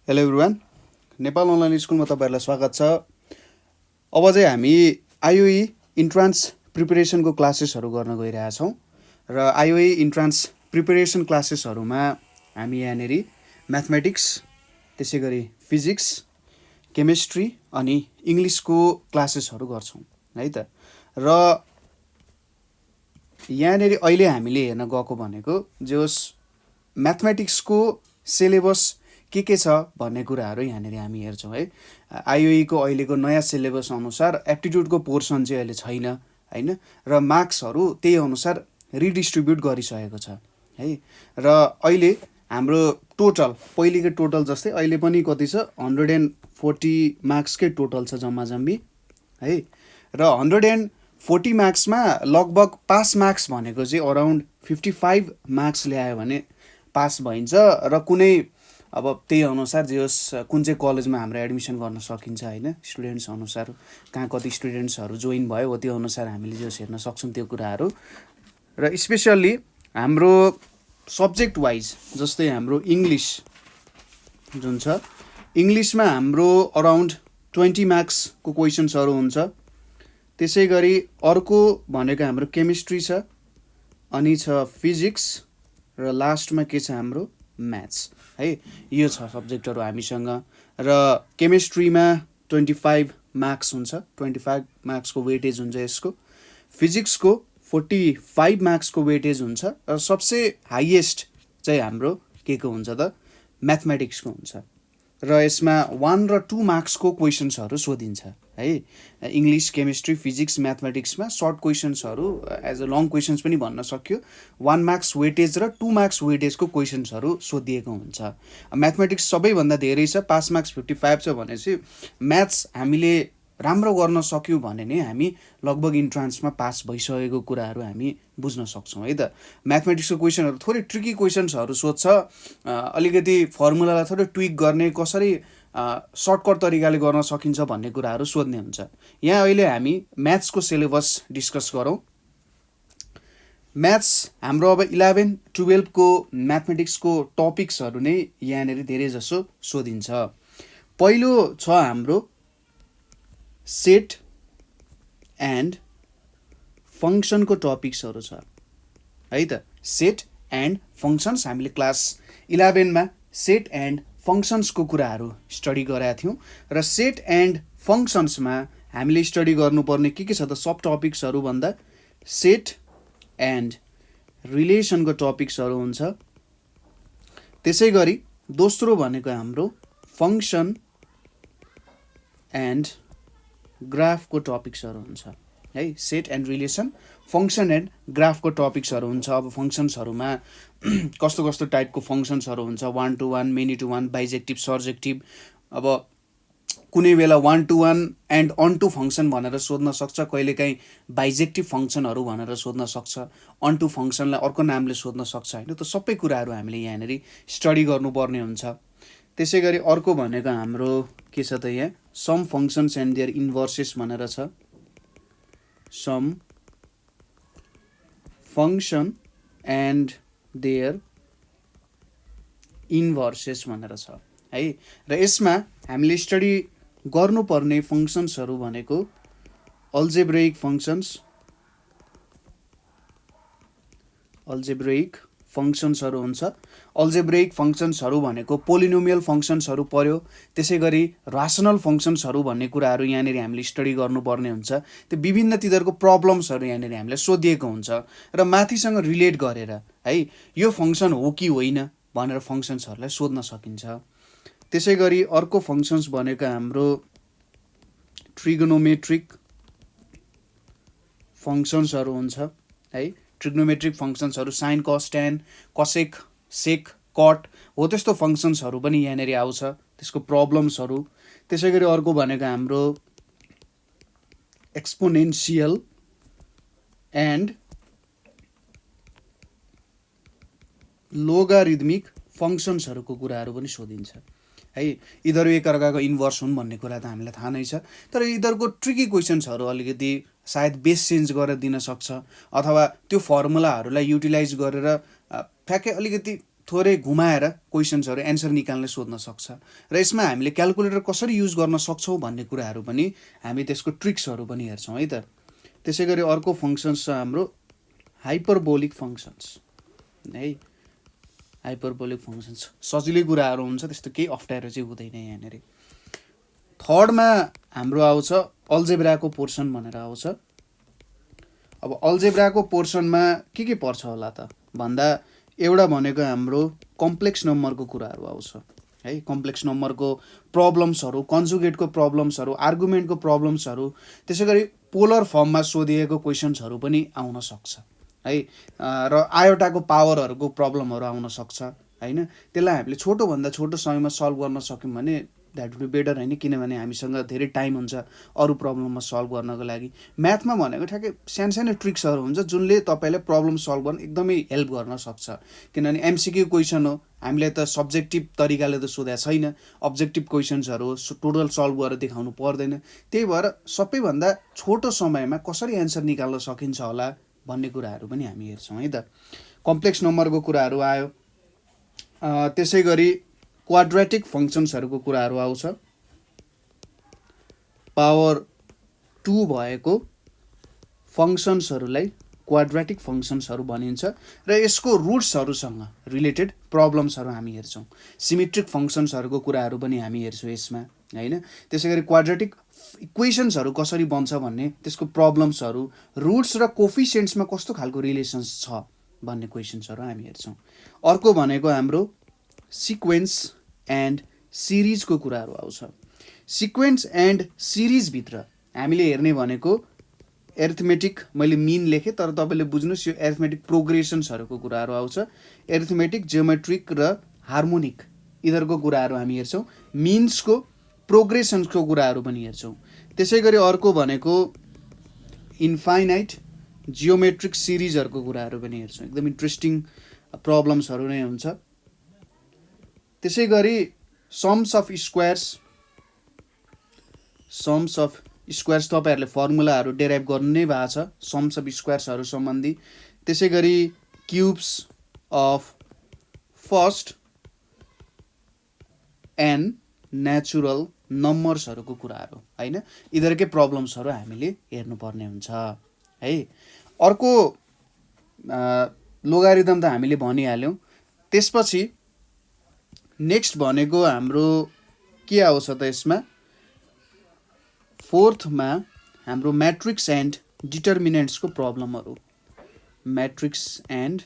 Hello everyone, Nepal online स्कुलमा तपाईँहरूलाई स्वागत छ। अब चाहिँ हामी आइओई इन्ट्रान्स प्रिपरेसनको क्लासेसहरू गर्न गइरहेछौँ र आइओई इन्ट्रान्स प्रिपरेसन क्लासेसहरूमा हामी यहाँनिर म्याथमेटिक्स, त्यसै गरी फिजिक्स, केमिस्ट्री अनि इङ्ग्लिसको क्लासेसहरू गर्छौँ है त। र यहाँनिर अहिले हामीले हेर्न गएको भनेको जे होस् म्याथमेटिक्सको सिलेबस के छ भन्ने कुराहरू यहाँनिर हामी हेर्छौँ है। आइओईको अहिलेको नयाँ सिलेबस अनुसार एप्टिट्युडको पोर्सन चाहिँ अहिले छैन होइन, र मार्क्सहरू त्यही अनुसार रिडिस्ट्रिब्युट गरिसकेको छ है। र अहिले हाम्रो टोटल पहिलेको टोटल जस्तै अहिले पनि कति छ, 140 मार्क्सकै टोटल छ जम्मा जम्मी है। र 140 मार्क्समा लगभग पास मार्क्स भनेको चाहिँ अराउन्ड 55 मार्क्स ल्यायो भने पास भइन्छ। र कुनै अब त्यही अनुसार जे होस् कुन चाहिँ कलेजमा हाम्रो एडमिसन गर्न सकिन्छ होइन, स्टुडेन्ट्स अनुसार कहाँ कति स्टुडेन्ट्सहरू जोइन भयो हो त्यो अनुसार हामीले जे होस् हेर्न सक्छौँ त्यो कुराहरू। र स्पेसल्ली हाम्रो सब्जेक्ट वाइज जस्तै हाम्रो इङ्ग्लिस जुन छ, इङ्ग्लिसमा हाम्रो अराउन्ड 20 मार्क्सको क्वेसन्सहरू हुन्छ। त्यसै गरी अर्को भनेको हाम्रो केमिस्ट्री छ, अनि छ फिजिक्स, र लास्टमा के छ हाम्रो म्याथ्स है। यो छ सब्जेक्टहरू हामीसँग। र केमिस्ट्रीमा 25 मार्क्स हुन्छ, 25 मार्क्सको वेटेज हुन्छ यसको। फिजिक्सको 45 मार्क्सको वेटेज हुन्छ। र सबसे हाइएस्ट चाहिँ हाम्रो के को हुन्छ त, म्याथमेटिक्सको हुन्छ। र यसमा 1 र 2 मार्क्सको क्वेसन्सहरू सोधिन्छ है। इङ्ग्लिस, केमिस्ट्री, फिजिक्स, म्याथमेटिक्समा सर्ट क्वेसन्सहरू एज अ लङ क्वेसन्स पनि भन्न सक्यो, 1 मार्क्स वेटेज र 2 मार्क्स वेटेजको क्वेसन्सहरू सोधिएको हुन्छ। म्याथमेटिक्स सबैभन्दा धेरै छ, पास मार्क्स 55 छ भनेपछि म्याथ्स हामीले राम्रो गर्न सक्यौँ भने नै हामी लगभग इन्ट्रान्समा पास भइसकेको कुराहरू हामी बुझ्न सक्छौँ है त। म्याथमेटिक्सको क्वेसनहरू थोरै ट्रिकी क्वेसन्सहरू सोध्छ, अलिकति फर्मुलालाई थोरै ट्विक गर्ने, कसरी सर्टकट तरिकाले गर्न सकिन्छ भन्ने कुराहरू सोध्ने हुन्छ। यहाँ अहिले हामी म्याथ्सको सिलेबस डिस्कस गरौँ। म्याथ्स हाम्रो अब 11-12 को म्याथमेटिक्सको टपिक्सहरू नै यहाँनिर धेरै जसो सोधिन्छ। पहिलो छ हाम्रो सेट एन्ड फङ्सनको टपिक्सहरू छ है त। सेट एन्ड फङ्सन्स हामीले क्लास 11मा सेट एन्ड फङ्सन्सको कुराहरू स्टडी गरेका थियौँ। र सेट एन्ड फङ्सन्समा हामीले स्टडी गर्नुपर्ने के छ त, सब टपिक्सहरू भन्दा सेट एन्ड रिलेसनको टपिक्सहरू हुन्छ। त्यसै गरी दोस्रो भनेको हाम्रो फङ्सन एन्ड ग्राफको टपिक्सहरू हुन्छ है। Set and relation, function and ग्राफको टपिक्सहरू हुन्छ। अब फङ्सन्सहरूमा कस्तो कस्तो टाइपको फङ्सन्सहरू हुन्छ, 1 to 1, many to 1, bijective, surjective. अब कुनै बेला 1 to 1 and onto function भनेर सोध्न सक्छ, कहिलेकाहीँ बाइजेक्टिभ फङ्सनहरू भनेर सोध्न सक्छ, अन टु फङ्सनलाई अर्को नामले सोध्न सक्छ होइन। त सबै कुराहरू हामीले यहाँनिर स्टडी गर्नुपर्ने हुन्छ। त्यसै गरी अर्को भनेको हाम्रो के छ त, यहाँ सम फङ्सन्स एन्ड देयर इन्भर्सेस भनेर छ। सम फङ्सन एन्ड देयर इन्भर्सेस भनेर छ है। र यसमा हामीले स्टडी गर्नुपर्ने फङ्सन्सहरू भनेको अल्जेब्रेइक फङ्सन्स, अल्जेब्रेइक फङ्सन्सहरू हुन्छ। अल्जेब्रेइक फङ्सन्सहरू भनेको पोलिनोमियल फङ्सन्सहरू पर्यो। त्यसै गरी रासनल फङ्सन्सहरू भन्ने कुराहरू यहाँनिर हामीले स्टडी गर्नुपर्ने हुन्छ। त्यो विभिन्न तिनीहरूको प्रब्लम्सहरू यहाँनिर हामीलाई सोधिएको हुन्छ र माथिसँग रिलेट गरेर है यो फङ्सन हो कि होइन भनेर फङ्सन्सहरूलाई सोध्न सकिन्छ। त्यसै गरी अर्को फङ्सन्स भनेको हाम्रो ट्रिगोनोमेट्रिक फङ्सन्सहरू हुन्छ है। ट्रिग्नोमेट्रिक फङ्सन्सहरू साइन, कस, ट्यान, कसेक, सेक, कट हो त्यस्तो फङ्सन्सहरू पनि यहाँनिर आउँछ, त्यसको प्रब्लम्सहरू। त्यसै गरी अर्को भनेको हाम्रो एक्सपोनेन्सियल एन्ड लोगारिदमिक फङ्सन्सहरूको कुराहरू पनि सोधिन्छ है। यिनीहरू एकअर्काको इन्भर्स हुन् भन्ने कुरा त हामीलाई थाहा नै छ, तर यिनीहरूको ट्रिकी क्वेसन्सहरू अलिकति सायद बेस चेन्ज गरेर दिन सक्छ, अथवा त्यो फर्मुलाहरूलाई युटिलाइज गरेर ठ्याक्कै अलिकति थोरै घुमाएर क्वेसन्सहरू एन्सर निकाल्न सोध्न सक्छ र यसमा हामीले क्यालकुलेटर कसरी युज गर्न सक्छौँ भन्ने कुराहरू पनि हामी त्यसको ट्रिक्सहरू पनि हेर्छौँ है त। त्यसै गरी अर्को फङ्सन्स छ हाम्रो हाइपरबोलिक फङ्सन्स है। हाइपरबोलिक फङ्सन्स सजिलै कुराहरू हुन्छ, त्यस्तो केही अप्ठ्यारो चाहिँ हुँदैन यहाँनिर। थर्डमा हाम्रो आउँछ अल्जेब्राको पोर्सन भनेर आउँछ। अब अल्जेब्राको पोर्सनमा के पर्छ होला त भन्दा एउटा भनेको हाम्रो कम्प्लेक्स नम्बरको कुराहरू आउँछ है। कम्प्लेक्स नम्बरको प्रब्लम्सहरू, कन्जुगेटको प्रब्लम्सहरू, आर्गुमेन्टको प्रब्लम्सहरू, त्यसै गरी पोलर फर्ममा सोधिएको क्वेसन्सहरू पनि आउन सक्छ है। र आयोटाको पावरहरूको प्रब्लमहरू आउन सक्छ होइन। त्यसलाई हामीले छोटोभन्दा छोटो समयमा सल्भ गर्न सक्यौँ भने द्याट वुड बी बेटर होइन, किनभने हामीसँग धेरै टाइम हुन्छ अरू प्रब्लममा सल्भ गर्नको लागि। म्याथमा भनेको ठ्याक्कै सानो ट्रिक्सहरू हुन्छ जुनले तपाईँलाई प्रब्लम सल्भ गर्न एकदमै हेल्प गर्न सक्छ, किनभने एमसिक्यू क्वेसन हो, हामीले त सब्जेक्टिभ तरिकाले त सोधेको छैन, अब्जेक्टिभ क्वेसन्सहरू टोटल सल्भ गरेर देखाउनु पर्दैन। त्यही भएर सबैभन्दा छोटो समयमा कसरी एन्सर निकाल्न सकिन्छ होला भन्ने कुराहरू पनि हामी हेर्छौँ है त। कम्प्लेक्स नम्बरको कुराहरू आयो। त्यसै गरी क्वाड्रेटिक फङ्सन्सहरूको कुराहरू आउँछ। पावर 2 भएको फङ्सन्सहरूलाई क्वाड्रेटिक फङ्सन्सहरू भनिन्छ र यसको रुट्सहरूसँग रिलेटेड प्रब्लम्सहरू हामी हेर्छौँ। सिमेट्रिक फङ्सन्सहरूको कुराहरू पनि हामी हेर्छौँ यसमा होइन। त्यसै गरी क्वाड्रेटिक इक्वेसन्सहरू कसरी बन्छ भन्ने त्यसको प्रब्लम्सहरू, रुट्स र कोफिसियन्ट्समा कस्तो खालको रिलेसन्स छ भन्ने क्वेसन्सहरू हामी हेर्छौँ। अर्को भनेको हाम्रो सिक्वेन्स एन्ड सिरिजको कुराहरू आउँछ। सिक्वेन्स एन्ड सिरिजभित्र हामीले हेर्ने भनेको एरिथमेटिक, मैले मिन लेखेँ तर तपाईँले बुझ्नुहोस् यो एरिथमेटिक प्रोग्रेसन्सहरूको कुराहरू आउँछ। एरिथमेटिक, जियोमेट्रिक र हार्मोनिक यिनीहरूको कुराहरू हामी हेर्छौँ। मिन्सको, प्रोग्रेसन्सको कुराहरू पनि हेर्छौँ। त्यसै गरी अर्को भनेको इन्फाइनाइट जियोमेट्रिक सिरिजहरूको कुराहरू पनि हेर्छौँ। एकदम इन्ट्रेस्टिङ प्रब्लम्सहरू नै हुन्छ। त्यसै गरी सम्स अफ स्क्वायर्स तपाईँहरूले फर्मुलाहरू डेराइभ गर्नु नै भएको छ सम्स अफ स्क्वायर्सहरू सम्बन्धी। त्यसै गरी cubes of first and natural नम्बर्सहरूको कुराहरू होइन, यिनीहरूकै प्रब्लम्सहरू हामीले हेर्नुपर्ने हुन्छ है। अर्को लोगारिदम त हामीले भनिहाल्यौँ। त्यसपछि नेक्स्ट भनेको हाम्रो के आउँछ त यसमा, फोर्थमा हाम्रो म्याट्रिक्स एन्ड डिटर्मिनेन्ट्सको प्रब्लमहरू। म्याट्रिक्स एन्ड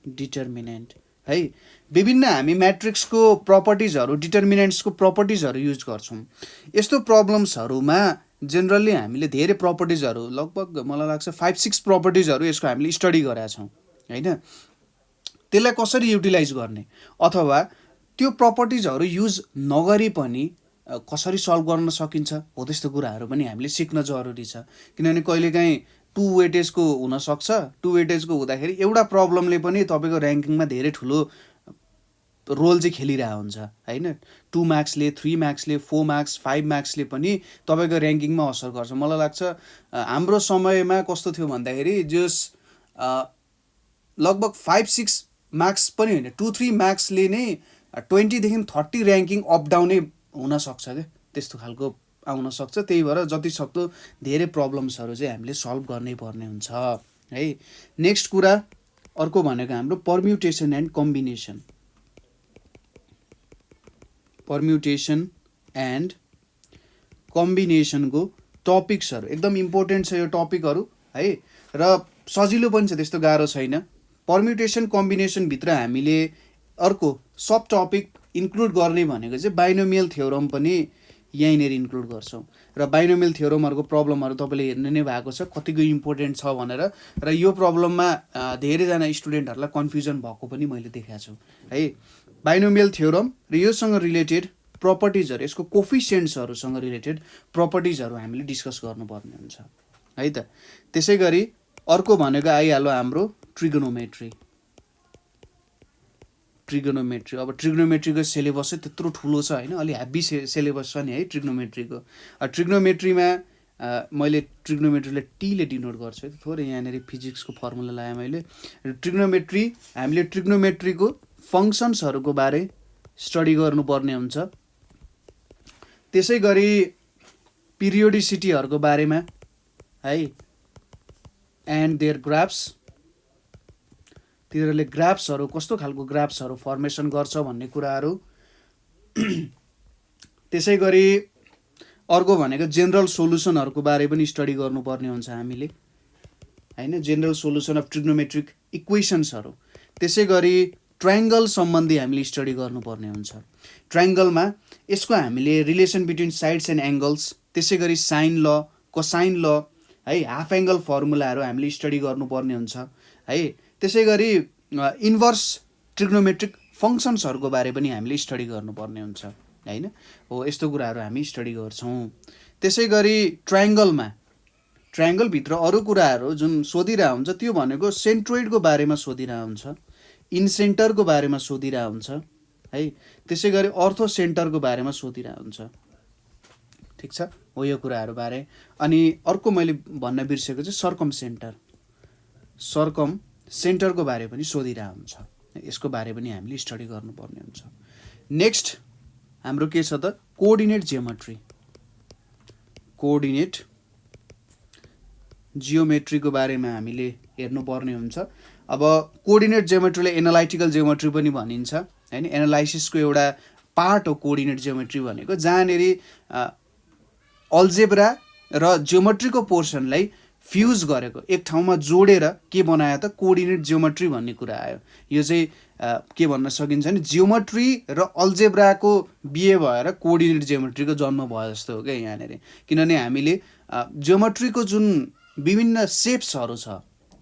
डिटर्मिनेन्ट है। विभिन्न हामी म्याट्रिक्सको प्रपर्टिजहरू, डिटर्मिनेन्ट्सको प्रपर्टिजहरू युज गर्छौँ। यस्तो प्रब्लम्सहरूमा जेनरली हामीले धेरै प्रपर्टिजहरू, लगभग मलाई लाग्छ 5-6 प्रपर्टिजहरू यसको हामीले स्टडी गरेका छौँ होइन। त्यसलाई कसरी युटिलाइज गर्ने अथवा त्यो प्रपर्टिजहरू युज नगरी पनि कसरी सल्भ गर्न सकिन्छ हो त्यस्तो कुराहरू पनि हामीले सिक्न जरुरी छ। किनभने कहिलेकाहीँ 2 वेटेजको हुनसक्छ। 2 वेटेजको हुँदाखेरि एउटा प्रब्लमले पनि तपाईँको ऱ्याङ्किङमा धेरै ठुलो रोल चाहिँ खेलिरहेको हुन्छ होइन। 2 मार्क्सले, 3 मार्क्सले, 4 मार्क्स, 5 मार्क्सले पनि तपाईँको ऱ्याङ्किङमा असर गर्छ। मलाई लाग्छ हाम्रो समयमा कस्तो थियो भन्दाखेरि जस लगभग 5-6 मार्क्स पनि होइन, 2-3 मार्क्सले नै 20देखि 30 ऱ्याङ्किङ अप डाउनै हुनसक्छ क्या, त्यस्तो खालको आउन सक्छ। त्यही भएर जति सक्दो धेरै प्रब्लम्सहरू चाहिँ हामीले सल्भ गर्नै पर्ने हुन्छ है। नेक्स्ट कुरा अर्को भनेको हाम्रो पर्म्युटेसन एन्ड कम्बिनेसन। पर्म्युटेसन एन्ड कम्बिनेसनको टपिक्सहरू एकदम इम्पोर्टेन्ट छ यो टपिकहरू है, र सजिलो पनि छ, त्यस्तो गाह्रो छैन। पर्म्युटेसन कम्बिनेसनभित्र हामीले अर्को सब टपिक इन्क्लुड गर्ने भनेको चाहिँ बाइनोमियल थ्योरम पनि यहीँनिर इन्क्लुड गर्छौँ। र बाइनोमियल थ्योरमहरूको प्रब्लमहरू तपाईँले हेर्नु नै भएको छ कतिको इम्पोर्टेन्ट छ भनेर। र यो प्रब्लममा धेरैजना स्टुडेन्टहरूलाई कन्फ्युजन भएको पनि मैले देखाएको छु है। बाइनोमियल थ्योरम र योसँग रिलेटेड प्रपर्टिजहरू, यसको कोफिसियन्ट्सहरूसँग रिलेटेड प्रपर्टिजहरू हामीले डिस्कस गर्नुपर्ने हुन्छ है त। त्यसै गरी अर्को भनेको आइहाल्यो हाम्रो ट्रिगोनोमेट्री। अब ट्रिग्नोमेट्रीको सिलेबस चाहिँ त्यत्रो ठुलो छ होइन, अलि हेभी सिलेबस छ नि है ट्रिग्नोमेट्रीको। ट्रिग्नोमेट्रीमा मैले ट्रिग्नोमेट्रीलाई टीले डिनोट गर्छु है, थोरै यहाँनिर फिजिक्सको फर्मुला लगाएँ मैले। ट्रिग्नोमेट्री हामीले ट्रिग्नोमेट्रीको फङ्सन्सहरूको बारे स्टडी गर्नुपर्ने हुन्छ। त्यसै गरी पिरियोडिसिटीहरूको बारेमा है एन्ड देयर ग्राफ्स, तिनीहरूले ग्राफ्सहरू कस्तो खालको ग्राफ्सहरू फर्मेसन गर्छ भन्ने कुराहरू। त्यसै गरी अर्को भनेको जेनरल सोलुसनहरूको बारे पनि स्टडी गर्नुपर्ने हुन्छ हामीले हैन, जेनरल सोलुसन अफ ट्रिग्नोमेट्रिक इक्वेसन्सहरू। त्यसै गरी ट्रायङ्गल सम्बन्धी हामीले स्टडी गर्नुपर्ने हुन्छ। ट्रायङ्गलमा यसको हामीले relation between sides and angles, त्यसै गरी साइन ल, कोसाइन ल है, हाफ एङ्गल फर्मुलाहरू हामीले स्टडी गर्नुपर्ने हुन्छ है। त्यसै गरी इन्भर्स ट्रिग्नोमेट्रिक फङ्सन्सहरूको बारे पनि हामीले स्टडी गर्नुपर्ने हुन्छ हैन। हो यस्तो कुराहरू हामी स्टडी गर्छौँ। त्यसै गरी ट्रायङ्गलभित्र अरू कुराहरू जुन सोधिरहेको हुन्छ त्यो भनेको सेन्ट्रोइडको बारेमा सोधिरहेको हुन्छ, इन्सेन्टरको बारेमा सोधिरहेको हुन्छ है। त्यसै गरी अर्थो सेन्टरको बारेमा सोधिरहेको हुन्छ। ठिक छ, हो यो कुराहरू बारे। अनि अर्को मैले भन्न बिर्सेको चाहिँ सर्कम सेन्टरको बारे पनि सोधिरहेको हुन्छ। यसको बारे पनि हामीले स्टडी गर्नुपर्ने हुन्छ। नेक्स्ट हाम्रो के छ त, कोअर्डिनेट जियोमेट्रीको बारेमा हामीले हेर्नुपर्ने हुन्छ। अब कोअर्डिनेट जियोमेट्रीलाई एनालाइटिकल जियोमेट्री पनि भनिन्छ हैन। एनालाइसिसको एउटा पार्ट हो कोअर्डिनेट जियोमेट्री भनेको, जहाँनिर अल्जेब्रा र जियोमेट्रीको पोर्सनलाई फ्युज गरेको, एक ठाउँमा जोडेर के बनायो त, कोअर्डिनेट जियोमेट्री भन्ने कुरा आयो। यो चाहिँ के भन्न सकिन्छ भने जियोमेट्री र अल्जेब्राको बिहे भएर कोअर्डिनेट जियोमेट्रीको जन्म भयो जस्तो हो क्या यहाँनिर। किनभने हामीले जियोमेट्रीको जुन विभिन्न सेप्सहरू छ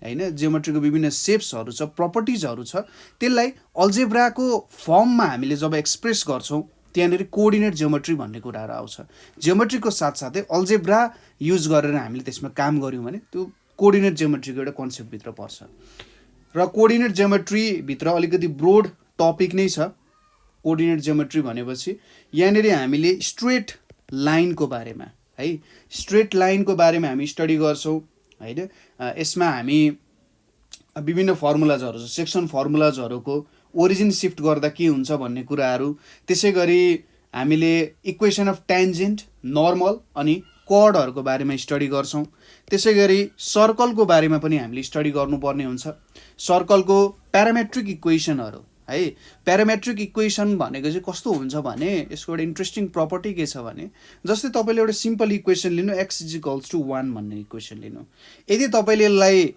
हैन, जियोमेट्रीको विभिन्न सेप्सहरू छ, प्रपर्टिजहरू छ, त्यसलाई अल्जेब्राको फर्ममा हामीले जब एक्सप्रेस गर्छौँ त्यहाँनिर कोअर्डिनेट जियोमेट्री भन्ने कुराहरू आउँछ। जियोमेट्रीको साथसाथै अल्जेब्रा युज गरेर हामीले त्यसमा काम गऱ्यौँ भने त्यो कोअर्डिनेट जियोमेट्रीको एउटा कन्सेप्टभित्र पर्छ। र कोअर्डिनेट जियोमेट्रीभित्र अलिकति ब्रोड टपिक नै छ कोअर्डिनेट जियोमेट्री भनेपछि। यहाँनिर हामीले स्ट्रेट लाइनको बारेमा है, स्ट्रेट लाइनको बारेमा हामी स्टडी गर्छौँ हैन। यसमा हामी विभिन्न फर्मुलाजहरू छ, सेक्सन फर्मुलाजहरूको ओरिजिन सिफ्ट गर्दा के हुन्छ भन्ने कुराहरू। त्यसै गरी हामीले इक्वेसन अफ ट्यान्जेन्ट, नर्मल अनि कर्डहरूको बारेमा स्टडी गर्छौँ। त्यसै गरी सर्कलको बारेमा पनि हामीले स्टडी गर्नुपर्ने हुन्छ। सर्कलको प्यारामेट्रिक इक्वेसनहरू है, प्यारामेट्रिक इक्वेसन भनेको चाहिँ कस्तो हुन्छ भने यसको एउटा इन्ट्रेस्टिङ प्रपर्टी के छ भने, जस्तै तपाईँले एउटा सिम्पल इक्वेसन लिनु, x = 1 भन्ने इक्वेसन लिनु। यदि तपाईँले यसलाई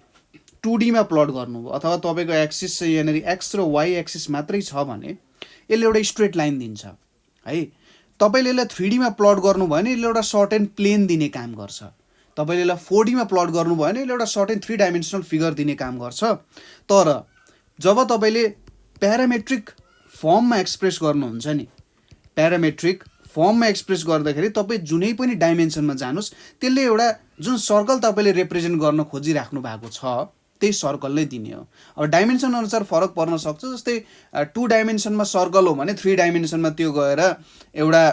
2D मा प्लट गर्नुभयो अथवा तपाईँको एक्सिस चाहिँ यहाँनिर x र y एक्सिस मात्रै छ भने यसले एउटा स्ट्रेट लाइन दिन्छ है। तपाईँले यसलाई 3D मा प्लट गर्नुभयो भने यसले एउटा सर्टेन प्लेन दिने काम गर्छ। तपाईँले यसलाई 4D मा प्लट गर्नुभयो भने यसले एउटा सर्टेन 3 डाइमेन्सनल फिगर दिने काम गर्छ। तर जब तपाईँले प्यारामेट्रिक फर्ममा एक्सप्रेस गर्नुहुन्छ नि, प्यारामेट्रिक फर्ममा एक्सप्रेस गर्दाखेरि तपाईँ जुनै पनि डाइमेन्सनमा जानुहोस्, त्यसले एउटा जुन सर्कल तपाईँले रिप्रेजेन्ट गर्न खोजिराख्नु भएको छ त्यही सर्कल नै दिने हो। अब डाइमेन्सन अनुसार फरक पर्न सक्छ। जस्तै 2 डाइमेन्सनमा सर्कल हो भने 3 डाइमेन्सनमा त्यो गएर एउटा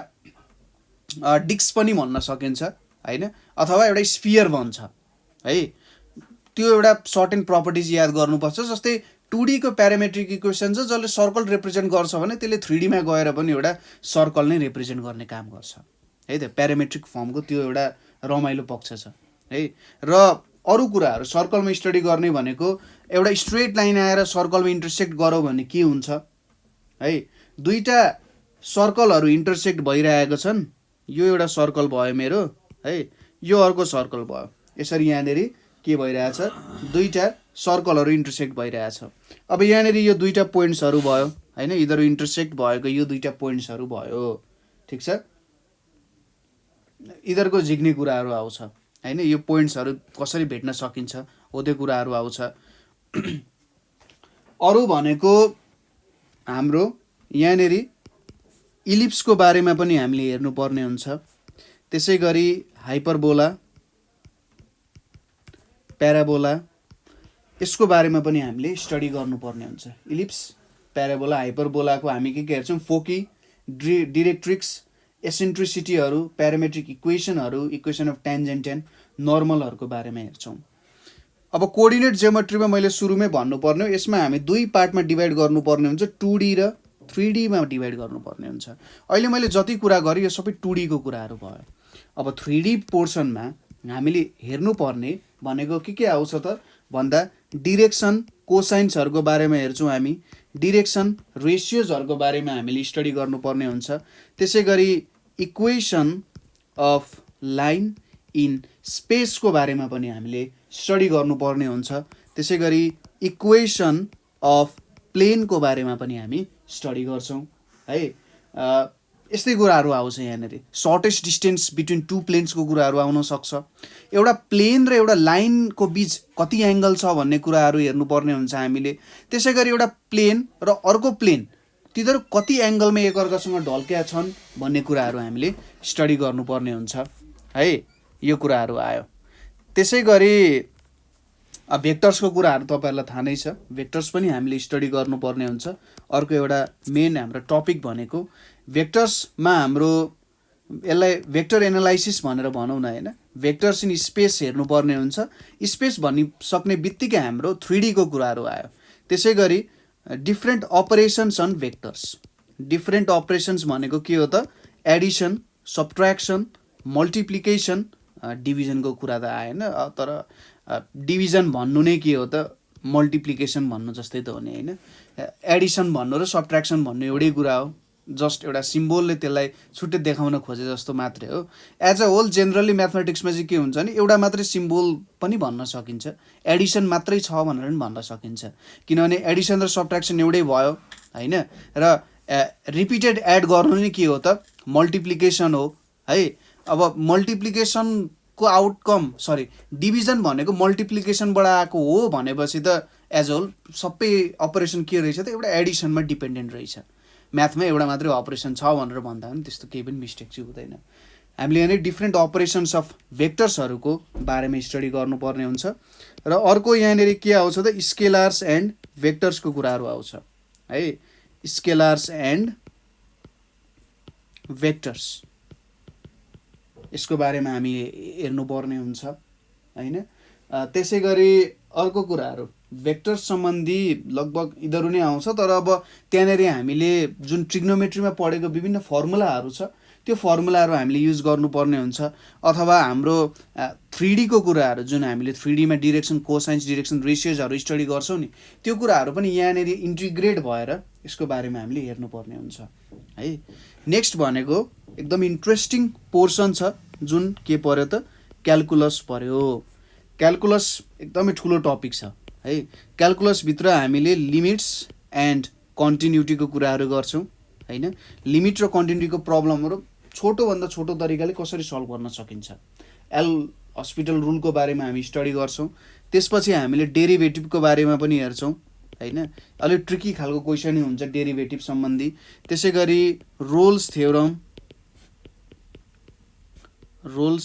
डिस्क पनि भन्न सकिन्छ हैन, अथवा एउटा स्फियर बन्छ है। त्यो एउटा सर्टेन प्रपर्टिज याद गर्नुपर्छ। जस्तै 2D को प्यारामेट्रिक इक्वेसन छ जसले सर्कल रिप्रेजेन्ट गर्छ भने त्यसले 3D मा गएर पनि एउटा सर्कल नै रिप्रेजेन्ट गर्ने काम गर्छ है। त प्यारामेट्रिक फर्मको त्यो एउटा रमाइलो पक्ष छ है। र अरू कुराहरू सर्कलमा स्टडी गर्ने भनेको एउटा स्ट्रेट लाइन आएर सर्कलमा इन्टरसेक्ट गरौँ भने के हुन्छ है। दुईटा सर्कलहरू इन्टरसेक्ट भइरहेको छन्, यो एउटा सर्कल भयो मेरो है, यो अर्को सर्कल भयो। यसरी यहाँनिर के भइरहेछ, दुईटा सर्कलहरू इन्टरसेक्ट भइरहेछ। अब यहाँनिर यो दुईटा पोइन्ट्सहरू भयो हैन, यिनीहरू इन्टरसेक्ट भएको यो दुईटा पोइन्ट्सहरू भयो। ठिक छ, यिनीहरूको झिक्ने कुराहरू आउँछ हैन, यो पोइन्ट्सहरू कसरी भेट्न सकिन्छ हो त्यो कुराहरू आउँछ। अरू भनेको हाम्रो यहाँनिर इलिप्सको बारेमा पनि हामीले हेर्नुपर्ने हुन्छ। त्यसै गरी हाइपरबोला, प्याराबोला, यसको बारेमा पनि हामीले स्टडी गर्नुपर्ने हुन्छ। इलिप्स, प्याराबोला, हाइपरबोलाको हामी के हेर्छौँ, फोकी, डिरेक्ट्रिक्स, एसेन्ट्रिसिटीहरू, प्यारामेट्रिक इक्वेसनहरू, इक्वेसन अफ ट्यान्जेन्ट एन्ड नर्मलहरूको बारेमा हेर्छौँ। अब कोअर्डिनेट जियोमेट्रीमा मैले सुरुमै भन्नुपर्ने हो, यसमा हामी दुई पार्टमा डिभाइड गर्नुपर्ने हुन्छ, 2D र 3Dमा डिभाइड गर्नुपर्ने हुन्छ। अहिले मैले जति कुरा गरेँ यो सबै 2D को कुराहरू भयो। अब 3D पोर्सनमा हामीले हेर्नुपर्ने भनेको के आउँछ त भन्दा डिरेक्सन कोसाइन्सहरूको बारेमा हेर्छौँ हामी, डिरेक्सन रेसियोजहरूको बारेमा हामीले स्टडी गर्नुपर्ने हुन्छ। त्यसै गरी इक्वेसन अफ लाइन इन स्पेसको बारेमा पनि हामीले स्टडी गर्नुपर्ने हुन्छ। त्यसै गरी इक्वेसन अफ प्लेनको बारेमा पनि हामी स्टडी गर्छौँ है। यस्तै कुराहरू आउँछ यहाँनिर। सर्टेस्ट डिस्टेन्स बिट्विन टु प्लेन्सको कुराहरू आउन सक्छ। एउटा प्लेन र एउटा लाइनको बिच कति एङ्गल छ भन्ने कुराहरू हेर्नुपर्ने हुन्छ हामीले। त्यसै गरी एउटा प्लेन र अर्को प्लेन तिनीहरू कति एङ्गलमा एकअर्कासँग ढल्केका छन् भन्ने कुराहरू हामीले स्टडी गर्नुपर्ने हुन्छ है। यो कुराहरू आयो। त्यसै गरी भेक्टर्सको कुराहरू तपाईँहरूलाई थाहा नै छ, भेक्टर्स पनि हामीले स्टडी गर्नुपर्ने हुन्छ। अर्को एउटा मेन हाम्रो टपिक भनेको भेक्टर्समा हाम्रो यसलाई भेक्टर एनालाइसिस भनेर भनौँ न होइन, भेक्टर्स इन स्पेस हेर्नुपर्ने हुन्छ। स्पेस भनिसक्ने बित्तिकै हाम्रो 3D को कुराहरू आयो। त्यसै गरी different operations on vectors. Different operations भनेको के हो त, एडिसन, सब्ट्र्याक्सन, मल्टिप्लिकेसन, डिभिजनको कुरा त आएन, तर डिभिजन भन्नु नै के हो त, मल्टिप्लिकेसन भन्नु जस्तै त हो नि होइन। एडिसन भन्नु र सब्ट्र्याक्सन भन्नु एउटै कुरा हो, जस्ट एउटा सिम्बोलले त्यसलाई छुट्टै देखाउन खोजे जस्तो मात्रै हो। एज अ होल जेनरली म्याथमेटिक्समा चाहिँ के हुन्छ भने एउटा मात्रै सिम्बोल पनि भन्न सकिन्छ, एडिसन मात्रै छ भनेर पनि भन्न सकिन्छ, किनभने एडिसन र सब्ट्र्याक्सन एउटै भयो होइन। र रिपिटेड एड गर्नु नै के हो त, मल्टिप्लिकेसन हो है। अब मल्टिप्लिकेसनको आउटकम डिभिजन भनेको मल्टिप्लिकेसनबाट आएको हो भनेपछि त एज होल सबै अपरेसन के रहेछ त, एउटा एडिसनमा डिपेन्डेन्ट रहेछ। म्याथमा एउटा मात्रै अपरेसन छ भनेर भन्दा पनि त्यस्तो केही पनि मिस्टेक चाहिँ हुँदैन। हामीले यहाँनिर डिफ्रेन्ट अपरेसन्स अफ भेक्टर्सहरूको बारेमा स्टडी गर्नुपर्ने हुन्छ। र अर्को यहाँनिर के आउँछ त, स्केलार्स एन्ड भेक्टर्सको कुराहरू आउँछ है। स्केलार्स एन्ड भेक्टर्स, यसको बारेमा हामी हेर्नुपर्ने हुन्छ होइन। त्यसै गरी अर्को कुराहरू भेक्टर्स सम्बन्धी लगभग यिनीहरू नै आउँछ, तर अब त्यहाँनिर हामीले जुन ट्रिग्नोमेट्रीमा पढेको विभिन्न फर्मुलाहरू छ त्यो फर्मुलाहरू हामीले युज गर्नुपर्ने हुन्छ। अथवा हाम्रो 3D को कुराहरू जुन हामीले 3D मा डिरेक्सन कोसाइन्स डिरेक्सन रेसियोजहरू स्टडी गर्छौँ नि, त्यो कुराहरू पनि यहाँनिर इन्टिग्रेट भएर यसको बारेमा हामीले हेर्नुपर्ने हुन्छ है। नेक्स्ट भनेको एकदम इन्ट्रेस्टिङ पोर्सन छ जुन के पर्यो त, क्यालकुलस पर्यो। क्यालकुलस एकदमै ठुलो टपिक छ है। क्यालकुलसभित्र हामीले लिमिट्स एन्ड कन्टिन्युटीको कुराहरू गर्छौँ होइन। लिमिट र कन्टिन्युटीको प्रब्लमहरू छोटोभन्दा छोटो तरिकाले कसरी सल्भ गर्न सकिन्छ, एल हस्पिटल रुलको बारेमा हामी स्टडी गर्छौँ। त्यसपछि हामीले डेरिभेटिभको बारेमा पनि हेर्छौँ होइन। अलिक ट्रिकी खालको क्वेसनै हुन्छ डेरिभेटिभ सम्बन्धी। त्यसै गरी रोल्स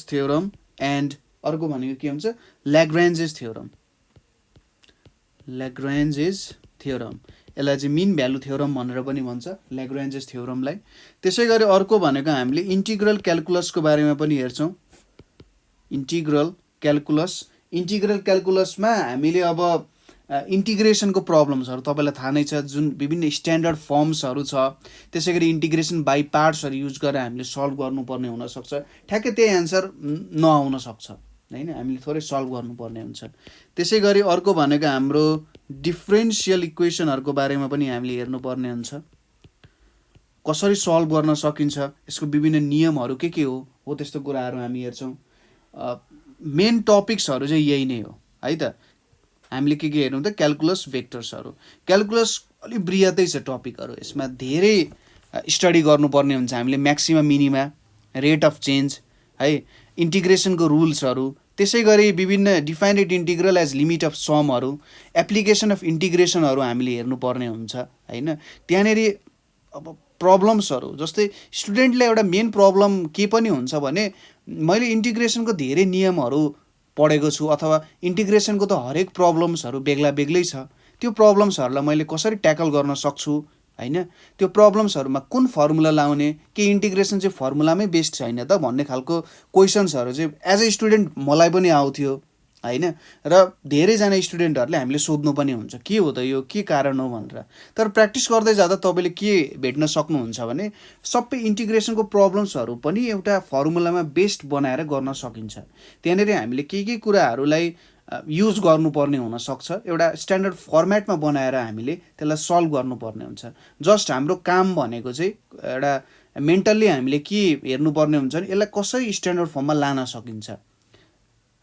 थ्योरम एन्ड अर्को भनेको के हुन्छ, ल्याग्रान्जेस थ्योरम। यसलाई चाहिँ मिन भ्यालु थ्योरम भनेर पनि भन्छ, ल्याग्रान्जेस थ्योरमलाई। त्यसै गरी अर्को भनेको हामीले इन्टिग्रल क्यालकुलसको बारेमा पनि हेर्छौँ। इन्टिग्रल क्यालकुलसमा हामीले अब इन्टिग्रेसनको प्रब्लम्सहरू तपाईँलाई थाहा नै छ, जुन विभिन्न स्ट्यान्डर्ड फर्म्सहरू छ। त्यसै गरी इन्टिग्रेसन बाई पार्ट्सहरू युज गरेर हामीले सल्भ गर्नुपर्ने हुनसक्छ। ठ्याक्कै त्यही एन्सर नआउन सक्छ होइन, हामीले थोरै सल्भ गर्नुपर्ने हुन्छ। त्यसै गरी अर्को भनेको हाम्रो डिफ्रेन्सियल इक्वेसनहरूको बारेमा पनि हामीले हेर्नुपर्ने हुन्छ, कसरी सल्भ गर्न सकिन्छ, यसको विभिन्न नियमहरू के हो त्यस्तो कुराहरू हामी हेर्छौँ। मेन टपिक्सहरू चाहिँ यही नै हो है त। हामीले के हेर्नु त, क्यालकुलस भेक्टर्सहरू। क्यालकुलस अलिक बृहतै छ टपिकहरू, यसमा धेरै स्टडी गर्नुपर्ने हुन्छ हामीले। Maxima minima, rate of change है, इन्टिग्रेसनको रुल्सहरू, त्यसै गरी विभिन्न defined integral as limit of समहरू, एप्लिकेसन अफ इन्टिग्रेसनहरू हामीले हेर्नुपर्ने हुन्छ होइन। त्यहाँनिर अब प्रब्लम्सहरू जस्तै स्टुडेन्टलाई एउटा मेन प्रब्लम के पनि हुन्छ भने, मैले इन्टिग्रेसनको धेरै नियमहरू पढेको छु अथवा इन्टिग्रेसनको त हरेक प्रब्लम्सहरू बेग्ला बेग्लै छ, त्यो प्रब्लम्सहरूलाई मैले कसरी ट्याकल गर्न सक्छु होइन। त्यो प्रब्लम्सहरूमा कुन फर्मुला लाउने, के इन्टिग्रेसन चाहिँ फर्मुलामै बेस्ड छैन त भन्ने खालको क्वेसन्सहरू चाहिँ एज अ स्टुडेन्ट मलाई पनि आउँथ्यो होइन। र धेरैजना स्टुडेन्टहरूले हामीले सोध्नु पनि हुन्छ के हो त यो, के कारण हो भनेर। तर प्र्याक्टिस गर्दै जाँदा तपाईँले के भेट्न सक्नुहुन्छ भने सबै इन्टिग्रेसनको प्रब्लम्सहरू पनि एउटा फर्मुलामा बेस्ड बनाएर गर्न सकिन्छ। त्यहाँनिर हामीले के कुराहरूलाई युज गर्नुपर्ने हुनसक्छ, एउटा स्ट्यान्डर्ड फर्मेटमा बनाएर हामीले त्यसलाई सल्भ गर्नुपर्ने हुन्छ। जस्ट हाम्रो काम भनेको चाहिँ एउटा मेन्टल्ली हामीले के हेर्नुपर्ने हुन्छ भने यसलाई कसरी स्ट्यान्डर्ड फर्ममा लान सकिन्छ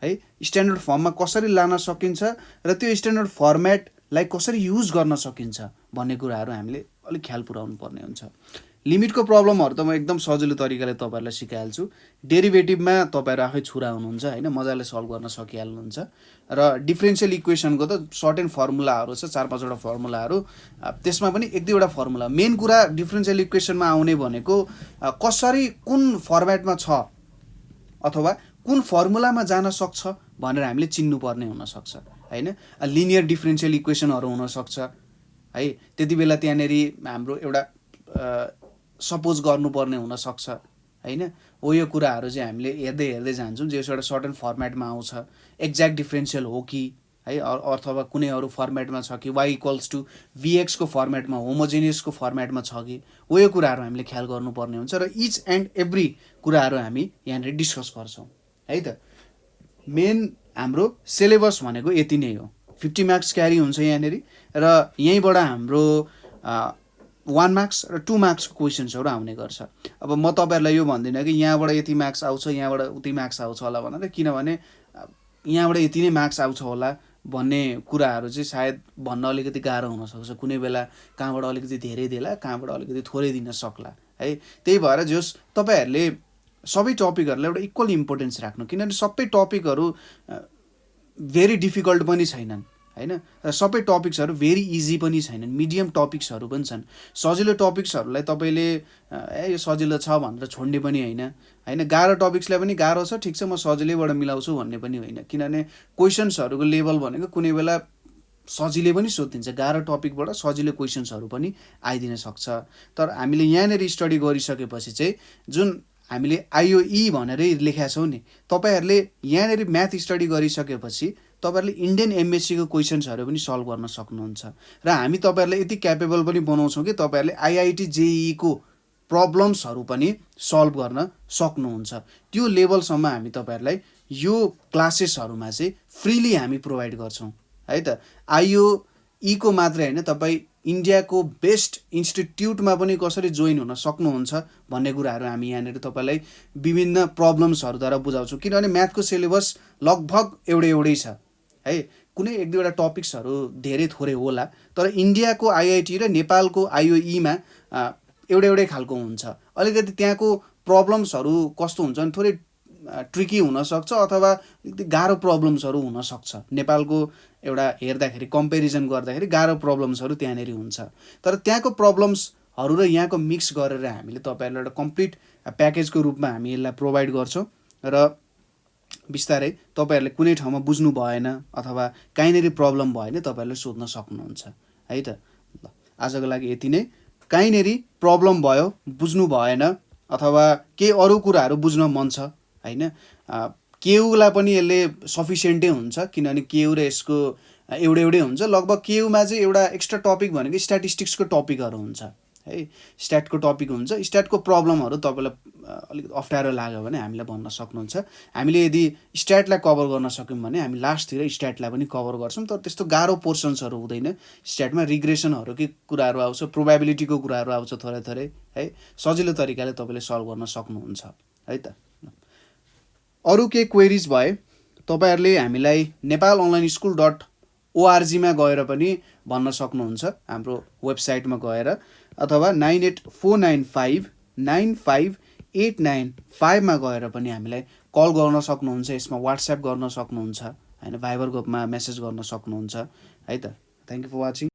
है, स्ट्यान्डर्ड फर्ममा कसरी लान सकिन्छ र त्यो स्ट्यान्डर्ड फर्मेटलाई कसरी युज गर्न सकिन्छ भन्ने कुराहरू हामीले अलिक ख्याल पुर्याउनु पर्ने हुन्छ। लिमिटको प्रब्लमहरू त म एकदम सजिलो तरिकाले तपाईँहरूलाई सिकाइहाल्छु। डेरिभेटिभमा तपाईँहरू आफै छुरा हुनुहुन्छ होइन, मजाले सल्भ गर्न सकिहाल्नुहुन्छ। र डिफ्रेन्सियल इक्वेसनको त सर्टेन फर्मुलाहरू छ, 4-5वटा फर्मुलाहरू, त्यसमा पनि 1-2वटा फर्मुला। मेन कुरा डिफ्रेन्सियल इक्वेसनमा आउने भनेको कसरी कुन फर्मेटमा छ अथवा कुन फर्मुलामा जान सक्छ भनेर हामीले चिन्नुपर्ने हुनसक्छ होइन। लिनियर डिफ्रेन्सियल इक्वेसनहरू हुनसक्छ है, त्यति बेला त्यहाँनिर हाम्रो एउटा सपोज गर्नुपर्ने हुनसक्छ होइन। हो यो कुराहरू चाहिँ हामीले हेर्दै जान्छौँ जे एउटा सर्टेन फर्मेटमा आउँछ, एक्ज्याक्ट डिफ्रेन्सियल हो कि है, अथवा कुनै अरू फर्मेटमा छ कि y=vx को फर्मेटमा, होमोजेनियसको फर्मेटमा छ कि, हो यो कुराहरू हामीले ख्याल गर्नुपर्ने हुन्छ। र इच एन्ड एभ्री कुराहरू हामी यहाँनिर डिस्कस गर्छौँ है त। मेन हाम्रो सिलेबस भनेको यति नै हो। 50 मार्क्स क्यारी हुन्छ यहाँनिर र यहीँबाट हाम्रो 1 मार्क्स र 2 मार्क्सको क्वेसन्सहरू आउने गर्छ। अब म तपाईँहरूलाई यो भन्दिनँ कि यहाँबाट यति मार्क्स आउँछ यहाँबाट उति मार्क्स आउँछ होला भनेर, किनभने यहाँबाट यति नै मार्क्स आउँछ होला भन्ने कुराहरू चाहिँ सायद भन्न अलिकति गाह्रो हुनसक्छ। कुनै बेला कहाँबाट अलिकति धेरै देला, कहाँबाट अलिकति थोरै दिन सक्ला है। त्यही भएर जस तपाईँहरूले सबै टपिकहरूलाई एउटा इक्वल इम्पोर्टेन्स राख्नु, किनभने सबै टपिकहरू भेरी डिफिकल्ट पनि छैनन् होइन, र सबै टपिक्सहरू भेरी इजी पनि छैनन्, मिडियम टपिक्सहरू पनि छन्। सजिलो टपिक्सहरूलाई तपाईँले यो सजिलो छ भनेर छोड्ने पनि होइन होइन, गाह्रो टपिक्सलाई पनि गाह्रो छ ठिक छ म सजिलैबाट मिलाउँछु भन्ने पनि होइन, किनभने क्वेसन्सहरूको लेभल भनेको कुनै बेला सजिलै पनि सोधिदिन्छ, गाह्रो टपिकबाट सजिलो क्वेसन्सहरू पनि आइदिन सक्छ। तर हामीले यहाँनिर स्टडी गरिसकेपछि चाहिँ जुन हामीले IOE भनेरै लेखेका छौँ नि, तपाईँहरूले यहाँनिर म्याथ स्टडी गरिसकेपछि तपाईँहरूले इन्डियन MSc को क्वेसन्सहरू पनि सल्भ गर्न सक्नुहुन्छ। र हामी तपाईँहरूलाई यति क्यापेबल पनि बनाउँछौँ कि तपाईँहरूले IIT JEE को प्रब्लम्सहरू पनि सल्भ गर्न सक्नुहुन्छ। त्यो लेभलसम्म हामी तपाईँहरूलाई यो क्लासेसहरूमा चाहिँ फ्रीली हामी प्रोभाइड गर्छौँ है त। IOE को मात्रै होइन, तपाईँ इन्डियाको बेस्ट इन्स्टिट्युटमा पनि कसरी जोइन हुन सक्नुहुन्छ भन्ने कुराहरू हामी यहाँनिर तपाईँलाई विभिन्न प्रब्लम्सहरूद्वारा बुझाउँछौँ। किनभने म्याथको सिलेबस लगभग एउटै छ है, कुनै 1-2वटा टपिक्सहरू धेरै थोरै होला, तर इन्डियाको IIT र नेपालको IOE मा एउटै खालको हुन्छ। अलिकति त्यहाँको प्रब्लम्सहरू कस्तो हुन्छ भने थोरै ट्रिकी हुनसक्छ अथवा गाह्रो प्रब्लम्सहरू हुनसक्छ। नेपालको एउटा हेर्दाखेरि कम्पेरिजन गर्दाखेरि गाह्रो प्रब्लम्सहरू त्यहाँनिर हुन्छ, तर त्यहाँको प्रब्लम्सहरू र यहाँको मिक्स गरेर हामीले तपाईँहरूलाई एउटा कम्प्लिट प्याकेजको रूपमा हामी यसलाई प्रोभाइड गर्छौँ। र बिस्तारै तपाईँहरूले कुनै ठाउँमा बुझ्नु भएन अथवा कहीँनिर प्रब्लम भयो भने तपाईँहरूले सोध्न सक्नुहुन्छ है त। ल आजको लागि यति नै। कहीँनिर प्रब्लम भयो, बुझ्नु भएन अथवा केही अरू कुराहरू बुझ्न मन छ होइन, केयुलाई पनि यसले सफिसियन्टै हुन्छ, किनभने केयु र यसको एउटै हुन्छ। लगभग केयुमा चाहिँ एउटा एक्स्ट्रा टपिक भनेको स्ट्याटिस्टिक्सको टपिकहरू हुन्छ है, स्ट्याटको टपिक हुन्छ। स्ट्याटको प्रब्लमहरू तपाईँलाई अलिकति अप्ठ्यारो लाग्यो भने हामीलाई भन्न सक्नुहुन्छ। हामीले यदि स्ट्याटलाई कभर गर्न सक्यौँ भने हामी लास्टतिर स्ट्याटलाई पनि कभर गर्छौँ, तर त्यस्तो गाह्रो पोर्सन्सहरू हुँदैन। स्ट्याटमा रिग्रेसनहरूकै कुराहरू आउँछ, प्रोबेबिलिटीको कुराहरू आउँछ थोरै है, सजिलो तरिकाले तपाईँले सल्भ गर्न सक्नुहुन्छ है त। अरू केही क्वेरिज भए तपाईँहरूले हामीलाई nepalonlineschool.org मा गएर पनि भन्न सक्नुहुन्छ, हाम्रो वेबसाइटमा गएर, अथवा 9849595895 मा गएर पनि हामीलाई कल गर्न सक्नुहुन्छ, यसमा वाट्सएप गर्न सक्नुहुन्छ होइन, भाइबर ग्रुपमा मेसेज गर्न सक्नुहुन्छ है त। Thank you for watching.